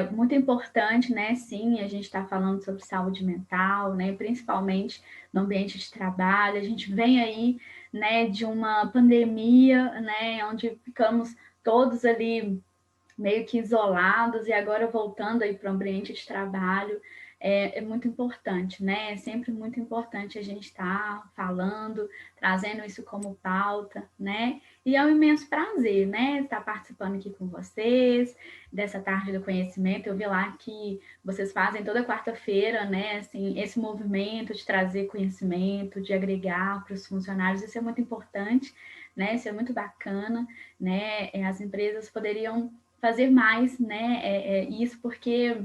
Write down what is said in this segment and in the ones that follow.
muito importante, né? Sim, a gente está falando sobre saúde mental, né? Principalmente no ambiente de trabalho. A gente vem aí, né, de uma pandemia, né, onde ficamos todos ali meio que isolados e agora voltando aí para o ambiente de trabalho. É muito importante, né? É sempre muito importante a gente estar falando, trazendo isso como pauta, né? E é um imenso prazer, né? Estar participando aqui com vocês, dessa tarde do conhecimento. Eu vi lá que vocês fazem toda quarta-feira, né? Assim, esse movimento de trazer conhecimento, de agregar para os funcionários, isso é muito importante, né? Isso é muito bacana, né? As empresas poderiam fazer mais, né? Isso porque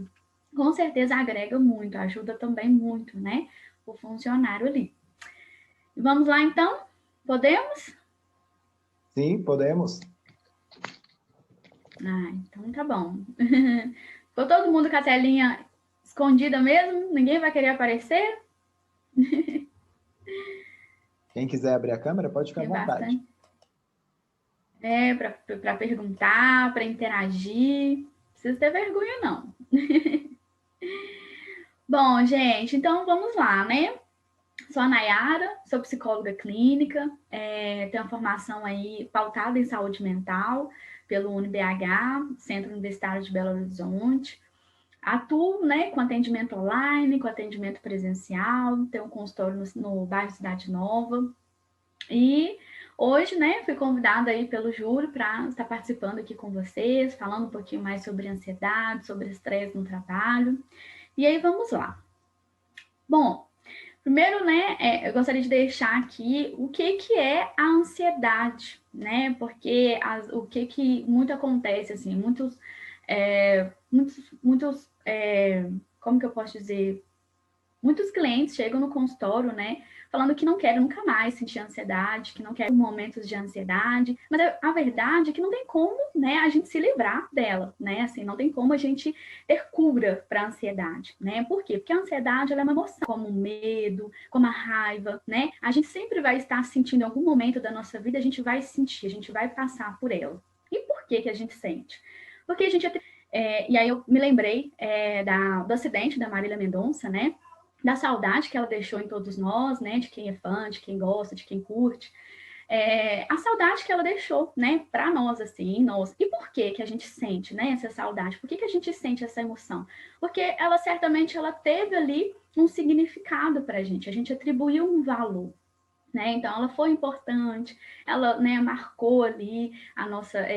com certeza agrega muito, ajuda também muito, né? O funcionário ali. Vamos lá, então? Podemos? Sim, podemos. Então tá bom. Ficou todo mundo com a telinha escondida mesmo? Ninguém vai querer aparecer? Quem quiser abrir a câmera, pode ficar à Tem vontade. bastante. Para perguntar, para interagir. Não precisa ter vergonha, não. Bom, gente, então vamos lá, né? Sou a Nayara, sou psicóloga clínica, tenho uma formação aí pautada em saúde mental pelo UniBH, Centro Universitário de Belo Horizonte. Atuo, né, com atendimento online, com atendimento presencial, tenho um consultório no bairro Cidade Nova. E hoje, né, fui convidada aí pelo Júlio para estar participando aqui com vocês, falando um pouquinho mais sobre ansiedade, sobre estresse no trabalho. E aí, vamos lá. Bom, primeiro, né, eu gostaria de deixar aqui o que é a ansiedade, né? Porque o que muito acontece, assim, como que eu posso dizer? Muitos clientes chegam no consultório, né, falando que não querem nunca mais sentir ansiedade, que não querem momentos de ansiedade, mas a verdade é que não tem como, né, a gente se livrar dela, né, assim, não tem como a gente ter cura para a ansiedade, né, por quê? Porque a ansiedade, ela é uma emoção, como o medo, como a raiva, né, a gente sempre vai estar sentindo em algum momento da nossa vida, a gente vai sentir, a gente vai passar por ela. E por que a gente sente? Porque a gente e aí eu me lembrei do acidente da Marília Mendonça, né? Da saudade que ela deixou em todos nós, né? De quem é fã, de quem gosta, de quem curte. A saudade que ela deixou, né? Para nós, assim, nós. E por que a gente sente, né? Essa saudade? Por que a gente sente essa emoção? Porque ela certamente ela teve ali um significado para a gente atribuiu um valor. Né? Então, ela foi importante, ela, né, marcou ali a nossa,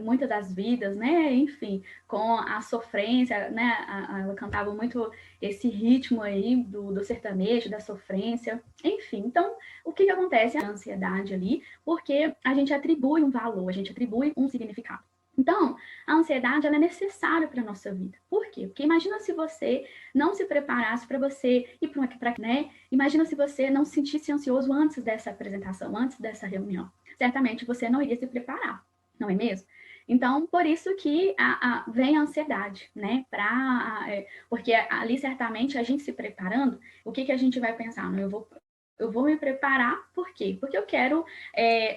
muitas das vidas, né? Enfim, com a sofrência, né? Ela cantava muito esse ritmo aí do sertanejo, da sofrência, enfim. Então, o que acontece? A ansiedade ali, porque a gente atribui um valor, a gente atribui um significado. Então, a ansiedade ela é necessária para a nossa vida. Por quê? Porque imagina se você não se preparasse para você ir para, né? Imagina se você não se sentisse ansioso antes dessa apresentação, antes dessa reunião. Certamente você não iria se preparar, não é mesmo? Então, por isso que vem a ansiedade, né? Porque ali, certamente, a gente se preparando, o que a gente vai pensar? Não, eu vou me preparar, por quê? Porque eu quero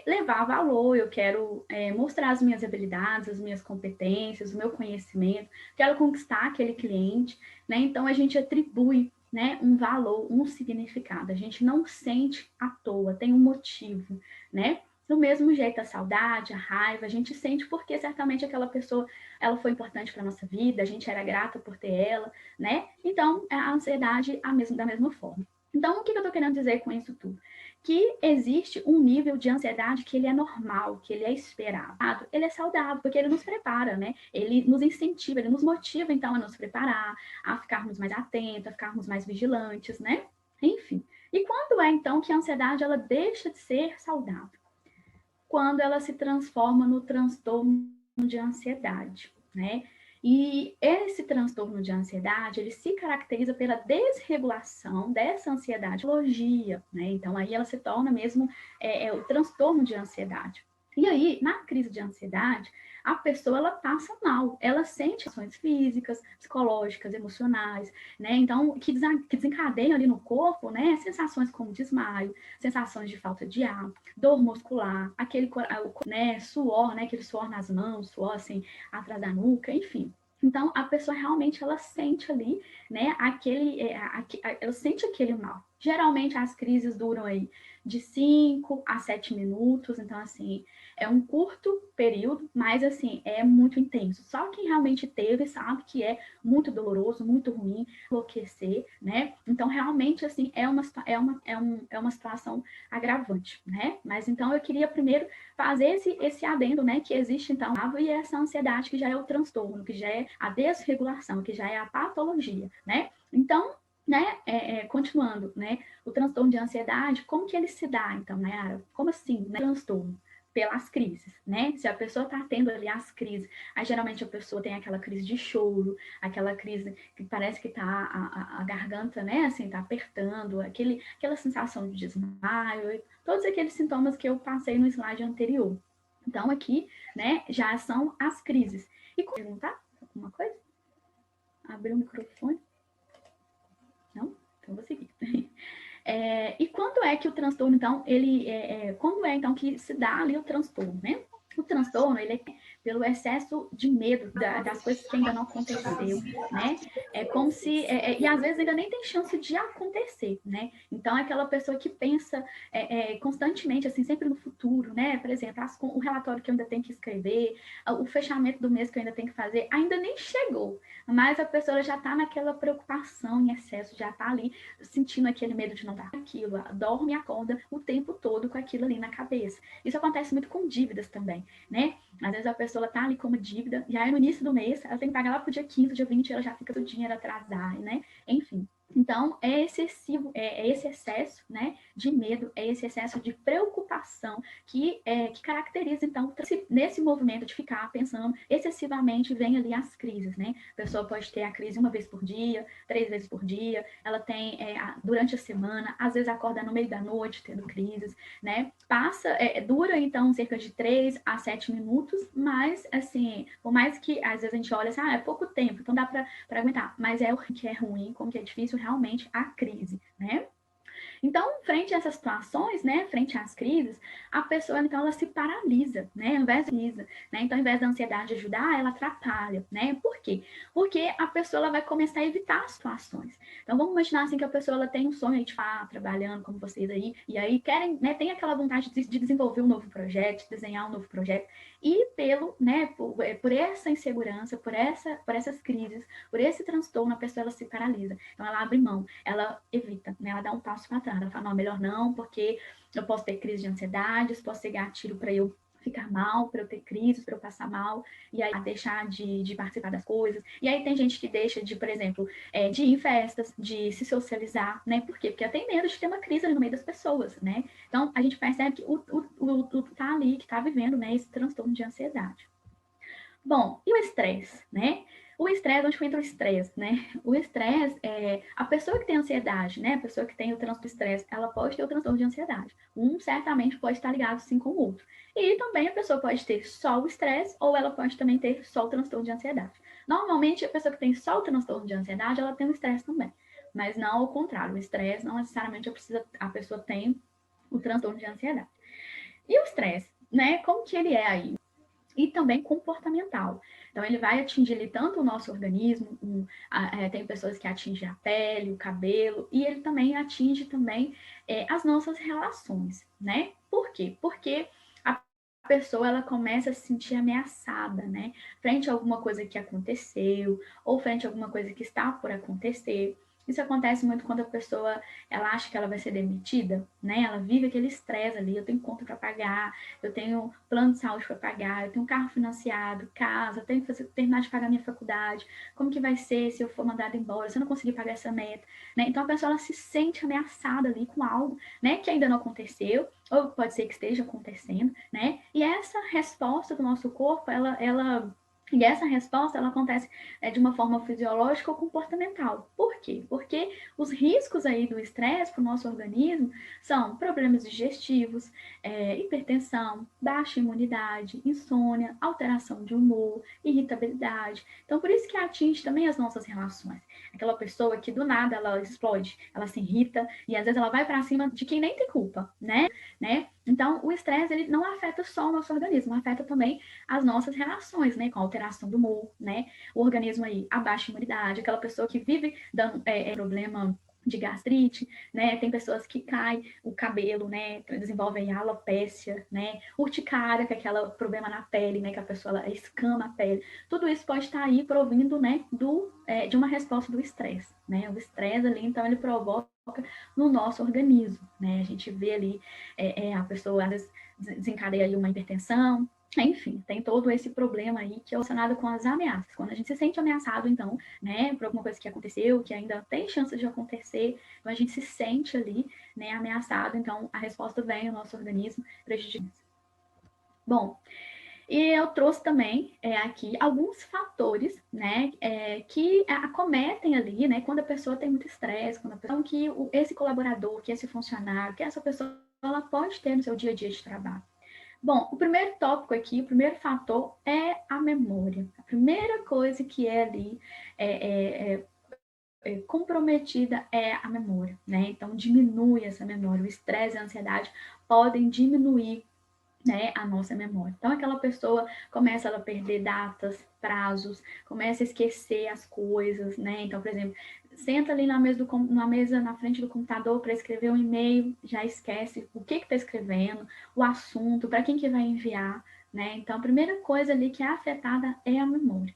levar valor, eu quero mostrar as minhas habilidades, as minhas competências, o meu conhecimento, quero conquistar aquele cliente, né? Então, a gente atribui, né, um valor, um significado. A gente não sente à toa, tem um motivo, né? Do mesmo jeito, a saudade, a raiva, a gente sente porque certamente aquela pessoa, ela foi importante para nossa vida, a gente era grata por ter ela, né? Então, a ansiedade da mesma forma. Então, o que eu estou querendo dizer com isso tudo? Que existe um nível de ansiedade que ele é normal, que ele é esperado, ele é saudável, porque ele nos prepara, né? Ele nos incentiva, ele nos motiva, então, a nos preparar, a ficarmos mais atentos, a ficarmos mais vigilantes, né? Enfim. E quando é, então, que a ansiedade ela deixa de ser saudável? Quando ela se transforma no transtorno de ansiedade, né? E esse transtorno de ansiedade, ele se caracteriza pela desregulação dessa ansiedade, né? Então, aí ela se torna mesmo o transtorno de ansiedade. E aí, na crise de ansiedade, a pessoa ela passa mal, ela sente ações físicas, psicológicas, emocionais, né? Então, que desencadeiam ali no corpo, né? Sensações como desmaio, sensações de falta de ar, dor muscular, aquele né, suor, né? Aquele suor nas mãos, suor assim atrás da nuca, enfim. Então, a pessoa realmente, ela sente ali, né, ela sente aquele mal. Geralmente, as crises duram aí de 5 a 7 minutos, então, assim, é um curto período, mas, assim, é muito intenso. Só quem realmente teve sabe que é muito doloroso, muito ruim, enlouquecer, né? Então, realmente, assim, é uma situação agravante, né? Mas, então, eu queria primeiro fazer esse adendo, né, que existe, então, e essa ansiedade que já é o transtorno, que já é a desregulação, que já é a patologia, né? Então, né, continuando, né, o transtorno de ansiedade, como que ele se dá, então, Nayara? Como assim, né, transtorno? Pelas crises, né? Se a pessoa está tendo ali as crises, aí geralmente a pessoa tem aquela crise de choro, aquela crise que parece que tá a garganta, né, assim, tá apertando, aquela sensação de desmaio, todos aqueles sintomas que eu passei no slide anterior. Então, aqui, né, já são as crises. E perguntar alguma coisa? Abrir o microfone? Não? Então, vou seguir. E quando é que o transtorno, então, quando é, então, que se dá ali o transtorno, né? O transtorno, ele é pelo excesso de medo das coisas que ainda não aconteceu, né? É como se... e às vezes ainda nem tem chance de acontecer, né? Então, é aquela pessoa que pensa constantemente, assim, sempre no futuro, né? Por exemplo, o relatório que eu ainda tenho que escrever, o fechamento do mês que eu ainda tenho que fazer, ainda nem chegou, mas a pessoa já está naquela preocupação em excesso, já está ali sentindo aquele medo de não dar aquilo, dorme e acorda o tempo todo com aquilo ali na cabeça. Isso acontece muito com dívidas também, né? Às vezes a pessoa tá ali com uma dívida, já é no início do mês, ela tem que pagar lá pro dia 15, dia 20, ela já fica com o dinheiro atrasado, né? Enfim. Então, é excessivo, esse excesso, né, de medo, é esse excesso de preocupação que caracteriza, então, nesse movimento de ficar pensando excessivamente, vem ali as crises, né? A pessoa pode ter a crise uma vez por dia, 3 vezes por dia, ela tem durante a semana, às vezes acorda no meio da noite tendo crises, né? Dura, então, cerca de 3 a 7 minutos, mas, assim, por mais que às vezes a gente olha assim, é pouco tempo, então dá para aguentar, mas é o que é ruim, como que é difícil realmente a crise, né? Então, frente a essas situações, né, frente às crises, a pessoa, então, ela se paralisa, né, ao invés de né? Então, ao invés da ansiedade ajudar, ela atrapalha, né? Por quê? Porque a pessoa ela vai começar a evitar as situações. Então, vamos imaginar, assim, que a pessoa ela tem um sonho de estar trabalhando como vocês aí, e aí querem, né, tem aquela vontade de desenvolver um novo projeto, de desenhar um novo projeto, e por essa insegurança, por essas crises, por esse transtorno, a pessoa ela se paralisa. Então, ela abre mão, ela evita, né? Ela dá um passo para trás. Ela fala, não, melhor não, porque eu posso ter crise de ansiedade, posso ser gatilho para eu ficar mal, para eu ter crise, para eu passar mal, e aí deixar de participar das coisas. E aí tem gente que deixa de, por exemplo, de ir em festas, de se socializar, né? Por quê? Porque tem medo de ter uma crise ali no meio das pessoas, né? Então, a gente percebe que o tá ali, que tá vivendo, né, esse transtorno de ansiedade. Bom, e o estresse, né? O estresse, onde entra o estresse, né? O estresse, a pessoa que tem ansiedade, né? A pessoa que tem o transtorno de estresse, ela pode ter o transtorno de ansiedade. Um certamente pode estar ligado sim com o outro. E também a pessoa pode ter só o estresse ou ela pode também ter só o transtorno de ansiedade. Normalmente, a pessoa que tem só o transtorno de ansiedade, ela tem o estresse também. Mas não ao contrário, o estresse não necessariamente a pessoa tem o transtorno de ansiedade. E o estresse, né? Como que ele é aí? E também comportamental. Então, ele vai atingir ali, tanto o nosso organismo, tem pessoas que atingem a pele, o cabelo, e ele também atinge também as nossas relações, né? Por quê? Porque a pessoa ela começa a se sentir ameaçada, né? Frente a alguma coisa que aconteceu, ou frente a alguma coisa que está por acontecer. Isso acontece muito quando a pessoa ela acha que ela vai ser demitida, né? Ela vive aquele estresse ali, eu tenho conta para pagar, eu tenho plano de saúde para pagar, eu tenho um carro financiado, casa, eu tenho que terminar de pagar minha faculdade, como que vai ser se eu for mandada embora, se eu não conseguir pagar essa meta, né? Então a pessoa ela se sente ameaçada ali com algo, né, que ainda não aconteceu, ou pode ser que esteja acontecendo, né? E essa resposta do nosso corpo, e essa resposta ela acontece de uma forma fisiológica ou comportamental. Por quê? Porque os riscos aí do estresse para o nosso organismo são problemas digestivos, hipertensão, baixa imunidade, insônia, alteração de humor, irritabilidade. Então, por isso que atinge também as nossas relações. Aquela pessoa que do nada ela explode, ela se irrita e às vezes ela vai para cima de quem nem tem culpa, né? Então, o estresse, ele não afeta só o nosso organismo, afeta também as nossas relações, né? Com a alteração do humor, né? O organismo aí, a baixa imunidade, aquela pessoa que vive dando problema de gastrite, né? Tem pessoas que caem o cabelo, né? Desenvolvem alopécia, né? Urticária, que é aquele problema na pele, né? Que a pessoa ela escama a pele. Tudo isso pode estar aí provindo, né? De uma resposta do estresse, né? O estresse ali, então, ele provoca no nosso organismo, né? A gente vê ali a pessoa às vezes desencadeia aí uma hipertensão, enfim, tem todo esse problema aí que é relacionado com as ameaças. Quando a gente se sente ameaçado, então, né, por alguma coisa que aconteceu, que ainda tem chance de acontecer, então a gente se sente ali, né, ameaçado, então a resposta vem ao nosso organismo prejudicando. Bom, e eu trouxe também aqui alguns fatores, né, que acometem ali, né, quando a pessoa tem muito estresse, quando a pessoa, que esse colaborador, que esse funcionário, que essa pessoa, ela pode ter no seu dia a dia de trabalho. Bom, o primeiro tópico aqui, o primeiro fator é a memória. A primeira coisa que é ali comprometida é a memória, né? Então diminui essa memória. O estresse e a ansiedade podem diminuir, né, a nossa memória. Então, aquela pessoa começa a perder datas, prazos, começa a esquecer as coisas, né? Então, por exemplo, senta ali na mesa na frente do computador para escrever um e-mail, já esquece o que está escrevendo, o assunto, para quem que vai enviar, né? Então, a primeira coisa ali que é afetada é a memória.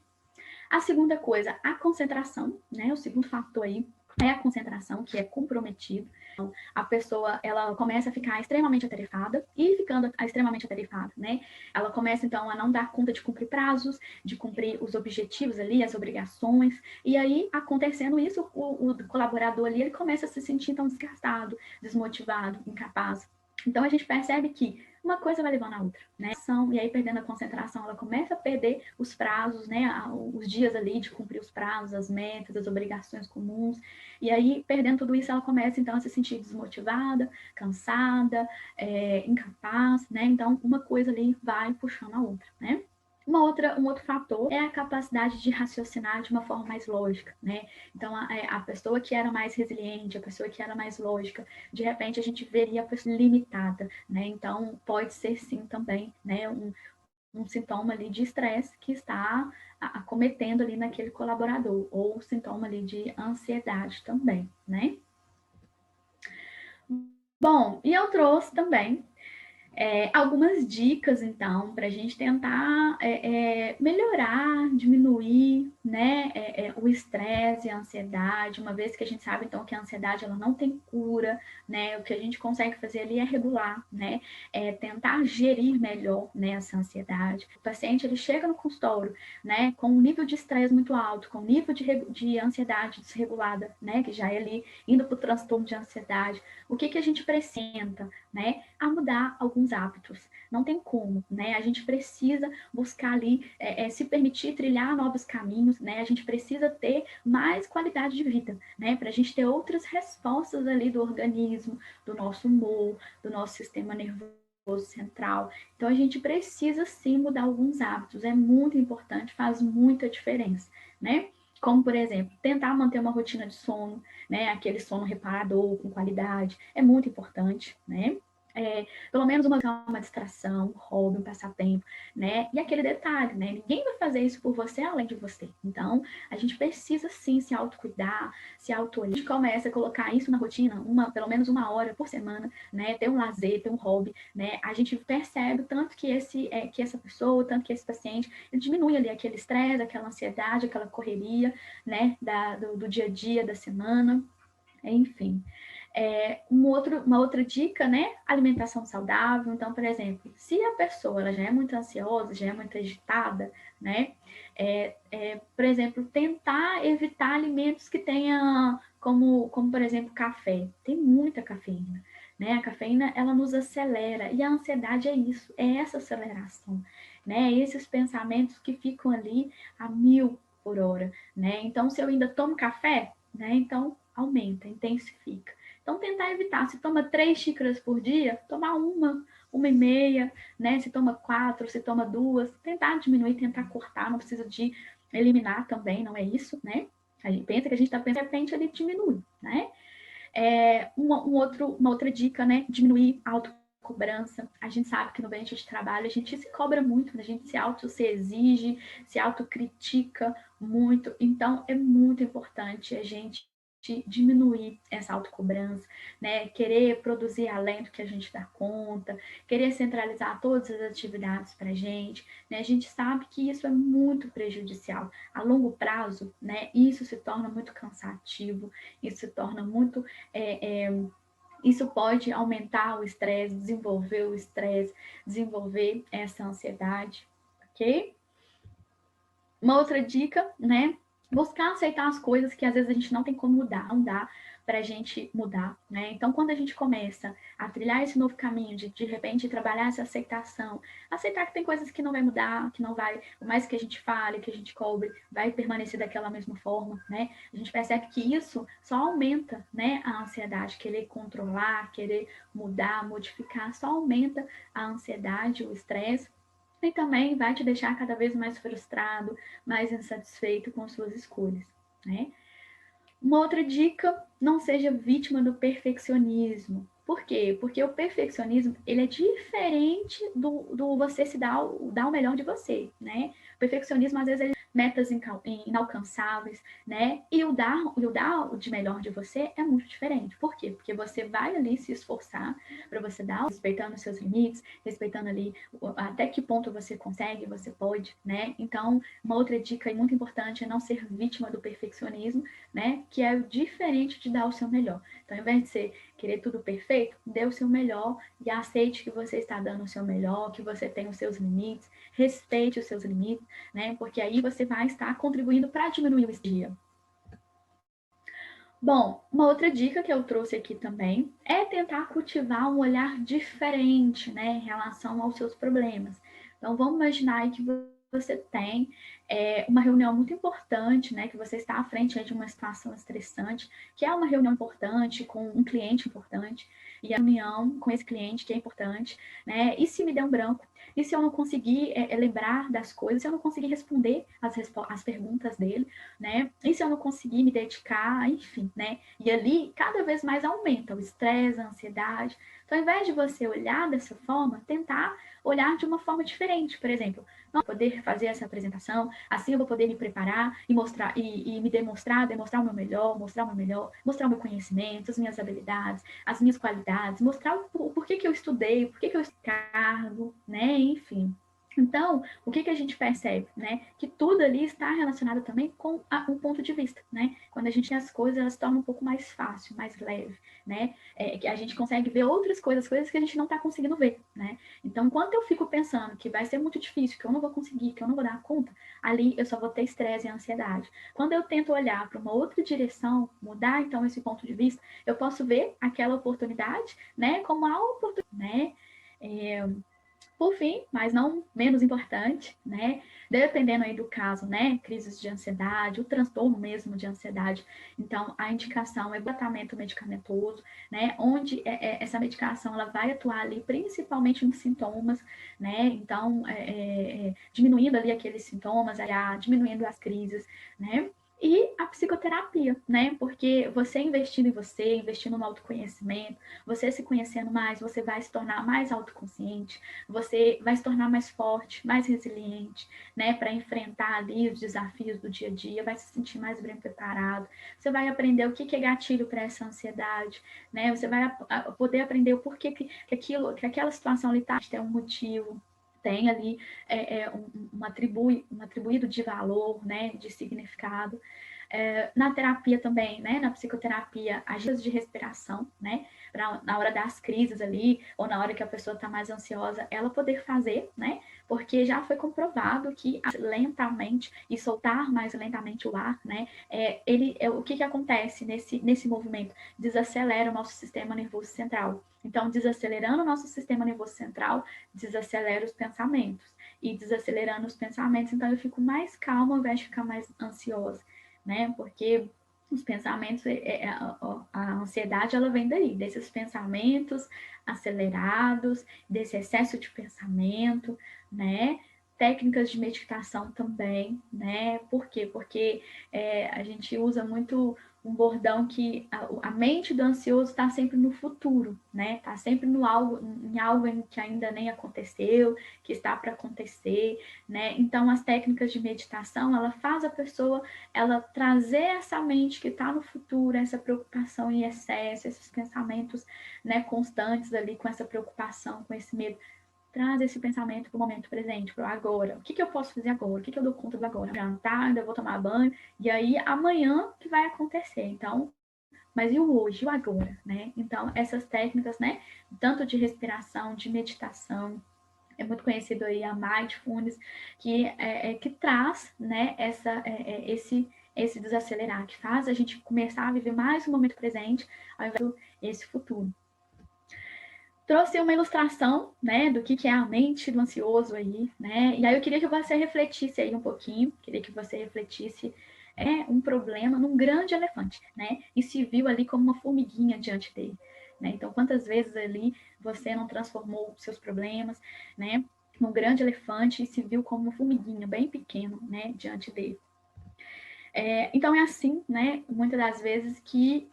A segunda coisa, a concentração, né? O segundo fator aí é a concentração, que é comprometido. Então, a pessoa, ela começa a ficar extremamente atarefada e ficando extremamente atarefada, né? Ela começa, então, a não dar conta de cumprir prazos, de cumprir os objetivos ali, as obrigações. E aí, acontecendo isso, o colaborador ali, ele começa a se sentir, então, desgastado, desmotivado, incapaz. Então, a gente percebe que uma coisa vai levando a outra, né? E aí, perdendo a concentração, ela começa a perder os prazos, né? Os dias ali de cumprir os prazos, as metas, as obrigações comuns. E aí, perdendo tudo isso, ela começa, então, a se sentir desmotivada, cansada, incapaz, né? Então, uma coisa ali vai puxando a outra, né? Um outro fator é a capacidade de raciocinar de uma forma mais lógica, né? Então, a pessoa que era mais resiliente, a pessoa que era mais lógica, de repente a gente veria a pessoa limitada, né? Então, pode ser sim também, né, um sintoma ali de estresse que está acometendo ali naquele colaborador, ou sintoma ali de ansiedade também, né? Bom, e eu trouxe também algumas dicas, então, para a gente tentar melhorar, diminuir, né, o estresse e a ansiedade, uma vez que a gente sabe, então, que a ansiedade ela não tem cura, né, o que a gente consegue fazer ali é regular, né, tentar gerir melhor, né, essa ansiedade. O paciente, ele chega no consultório, né, com um nível de estresse muito alto, com um nível de ansiedade desregulada, né, que já é ali indo para o transtorno de ansiedade. O que a gente precisa, né, a mudar alguns hábitos. Não tem como, né? A gente precisa buscar ali se permitir trilhar novos caminhos, né? A gente precisa ter mais qualidade de vida, né? Para a gente ter outras respostas ali do organismo, do nosso humor, do nosso sistema nervoso central. Então a gente precisa sim mudar alguns hábitos. É muito importante, faz muita diferença, né? Como, por exemplo, tentar manter uma rotina de sono, né? Aquele sono reparador, com qualidade, é muito importante, né? Pelo menos uma distração, um hobby, um passatempo, né? E aquele detalhe, né? Ninguém vai fazer isso por você além de você. Então, a gente precisa sim se autocuidar, se autoolhar. A gente começa a colocar isso na rotina, pelo menos uma hora por semana, né? Ter um lazer, ter um hobby, né? A gente percebe tanto que que essa pessoa, tanto que esse paciente, ele diminui ali aquele estresse, aquela ansiedade, aquela correria, né? Do dia a dia, da semana, enfim. Uma outra dica, né? Alimentação saudável. Então, por exemplo, se a pessoa ela já é muito ansiosa, já é muito agitada, né? Por exemplo, tentar evitar alimentos que tenham, como por exemplo, café. Tem muita cafeína, né? A cafeína, ela nos acelera. E a ansiedade é isso, é essa aceleração, né? Esses pensamentos que ficam ali a 1000 por hora, né? Então, se eu ainda tomo café, né? Então, aumenta, intensifica. Então, tentar evitar. Se toma 3 xícaras por dia, tomar uma e meia, né? Se toma 4, se toma 2, tentar diminuir, tentar cortar, não precisa de eliminar também, não é isso, né? A gente pensa que a gente está pensando, de repente ele diminui, né? Uma outra dica, né? Diminuir a cobrança. A gente sabe que no ambiente de trabalho a gente se cobra muito, né? A gente se exige, se autocritica muito. Então, é muito importante a gente diminuir essa autocobrança, né? Querer produzir além do que a gente dá conta, querer centralizar todas as atividades para a gente, né? A gente sabe que isso é muito prejudicial. A longo prazo, né? Isso se torna muito cansativo, isso se torna muito... isso pode aumentar o estresse, desenvolver o estresse, desenvolver essa ansiedade, ok? Uma outra dica, né? Buscar aceitar as coisas que às vezes a gente não tem como mudar, não dá para a gente mudar, né? Então, quando a gente começa a trilhar esse novo caminho de repente trabalhar essa aceitação, aceitar que tem coisas que não vai mudar, que não vai, por mais que a gente fale, que a gente cobre, vai permanecer daquela mesma forma, né? A gente percebe que isso só aumenta, né, a ansiedade, querer controlar, querer mudar, modificar, só aumenta a ansiedade, o estresse, e também vai te deixar cada vez mais frustrado, mais insatisfeito com suas escolhas, né? Uma outra dica, não seja vítima do perfeccionismo. Por quê? Porque o perfeccionismo, ele é diferente do você se dar o melhor de você, né? O perfeccionismo, às vezes, ele metas inalcançáveis, né? E o dar o de melhor de você é muito diferente. Por quê? Porque você vai ali se esforçar para você dar, respeitando os seus limites, respeitando ali até que ponto você consegue, você pode, né? Então, uma outra dica muito importante é não ser vítima do perfeccionismo, né? Que é diferente de dar o seu melhor. Então, ao invés de você querer tudo perfeito, dê o seu melhor e aceite que você está dando o seu melhor, que você tem os seus limites, respeite os seus limites, né? Porque aí você vai estar contribuindo para diminuir o dia. Bom, uma outra dica que eu trouxe aqui também é tentar cultivar um olhar diferente, né, em relação aos seus problemas. Então, vamos imaginar aí que você tem uma reunião muito importante, né, que você está à frente de uma situação estressante, que é uma reunião importante com um cliente importante, e a reunião com esse cliente que é importante, né, e se me der um branco? E se eu não conseguir lembrar das coisas, se eu não conseguir responder as perguntas dele, né? E se eu não conseguir me dedicar, enfim, né? E ali cada vez mais aumenta o estresse, a ansiedade. Então, ao invés de você olhar dessa forma, tentar olhar de uma forma diferente. Por exemplo, não poder fazer essa apresentação, assim eu vou poder me preparar e mostrar e me demonstrar o meu melhor, mostrar o meu conhecimento, as minhas habilidades, as minhas qualidades, mostrar o porquê que eu estudei, o porquê que eu cargo, né? Enfim. Então, o que a gente percebe, né? Que tudo ali está relacionado também com o ponto de vista, né? Quando a gente tem as coisas, elas se tornam um pouco mais fácil, mais leve, né? Que a gente consegue ver outras coisas que a gente não está conseguindo ver, né? Então, enquanto eu fico pensando que vai ser muito difícil, que eu não vou conseguir, que eu não vou dar conta, ali eu só vou ter estresse e ansiedade. Quando eu tento olhar para uma outra direção, mudar então esse ponto de vista, eu posso ver aquela oportunidade, né? Como a oportunidade, né? Por fim, mas não menos importante, né? Dependendo aí do caso, né? Crises de ansiedade, o transtorno mesmo de ansiedade. Então, a indicação é tratamento medicamentoso, né? Onde essa medicação ela vai atuar ali principalmente nos sintomas, né? Então, diminuindo ali aqueles sintomas, diminuindo as crises, né? E a psicoterapia, né? Porque você investindo em você, investindo no autoconhecimento, você se conhecendo mais, você vai se tornar mais autoconsciente, você vai se tornar mais forte, mais resiliente, né, para enfrentar ali os desafios do dia a dia, vai se sentir mais bem preparado. Você vai aprender o que é gatilho para essa ansiedade, né? Você vai poder aprender o porquê que aquela situação ali tá, tem um motivo, tem ali um atribuído de valor, né, de significado. Na terapia também, né, na psicoterapia, ajudas de respiração, né, na hora das crises ali, ou na hora que a pessoa está mais ansiosa, ela poder fazer, né, porque já foi comprovado que lentamente e soltar mais lentamente o ar, né, o que acontece nesse movimento? Desacelera o nosso sistema nervoso central. Então, desacelerando o nosso sistema nervoso central, desacelera os pensamentos. E desacelerando os pensamentos, então eu fico mais calma ao invés de ficar mais ansiosa, né? Porque os pensamentos, a ansiedade, ela vem daí, desses pensamentos acelerados, desse excesso de pensamento, né? técnicas de meditação também, né? Por quê? Porque a gente usa muito um bordão que a mente do ansioso está sempre no futuro, né? Está sempre em algo que ainda nem aconteceu, que está para acontecer, né? Então, as técnicas de meditação, ela faz a pessoa, ela trazer essa mente que está no futuro, essa preocupação em excesso, esses pensamentos, né, constantes ali, com essa preocupação, com esse medo, traz esse pensamento para o momento presente, para o agora. O que eu posso fazer agora? O que eu dou conta do agora? Jantar, ainda vou tomar banho, e aí amanhã que vai acontecer. Então, mas e o hoje, e o agora, né? Então, essas técnicas, né, tanto de respiração, de meditação, é muito conhecido aí a mindfulness, que traz, né, esse desacelerar, que faz a gente começar a viver mais o momento presente, ao invés desse futuro. Trouxe uma ilustração, né, do que é a mente do ansioso aí, né? E aí eu queria que você refletisse aí um pouquinho, queria que você refletisse um problema num grande elefante, né? E se viu ali como uma formiguinha diante dele, né? Então, quantas vezes ali você não transformou seus problemas, né, num grande elefante e se viu como uma formiguinha bem pequeno, né, diante dele? Então é assim, né, muitas das vezes que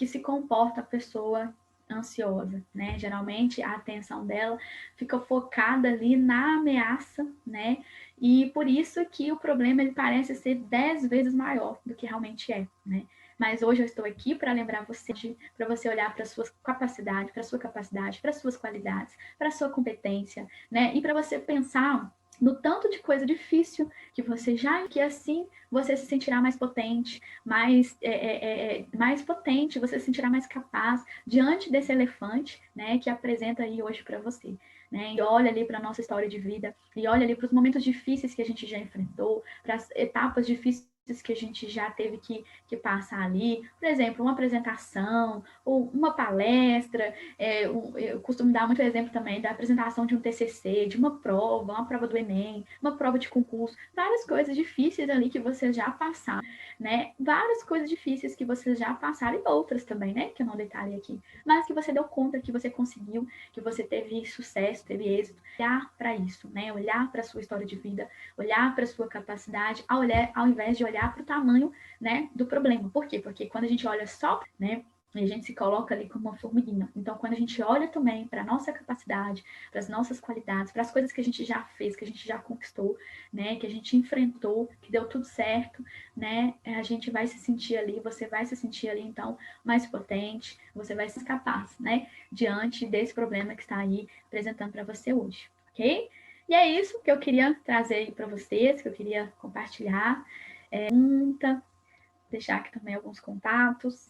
se comporta a pessoa ansiosa, né? Geralmente a atenção dela fica focada ali na ameaça, né? E por isso que o problema ele parece ser 10 vezes maior do que realmente é, né? Mas hoje eu estou aqui para lembrar você, para você olhar para suas capacidades, para suas qualidades, para sua competência, né? E para você pensar no tanto de coisa difícil que assim você se sentirá mais potente, mais potente, você se sentirá mais capaz diante desse elefante, né, que apresenta aí hoje para você. Né? E olha ali para a nossa história de vida, e olha ali para os momentos difíceis que a gente já enfrentou, para as etapas difíceis que a gente já teve que passar ali, por exemplo, uma apresentação ou uma palestra, eu costumo dar muito exemplo também da apresentação de um TCC, de uma prova do Enem, uma prova de concurso, várias coisas difíceis ali que vocês já passaram, né? Várias coisas difíceis que vocês já passaram e outras também, né? Que eu não detalhei aqui, mas que você deu conta, que você conseguiu, que você teve sucesso, teve êxito. Olhar para isso, né? Olhar para a sua história de vida, olhar para a sua capacidade, ao invés de olhar para o tamanho, né, do problema. Por quê? Porque quando a gente olha só, né, e a gente se coloca ali como uma formiguinha. Então, quando a gente olha também para a nossa capacidade, para as nossas qualidades, para as coisas que a gente já fez, que a gente já conquistou, né, que a gente enfrentou, que deu tudo certo, né, a gente vai se sentir ali, você vai se sentir ali, então, mais potente, você vai ser capaz, né, diante desse problema que está aí apresentando para você hoje, ok? E é isso que eu queria trazer aí para vocês, que eu queria compartilhar. Deixar aqui também alguns contatos.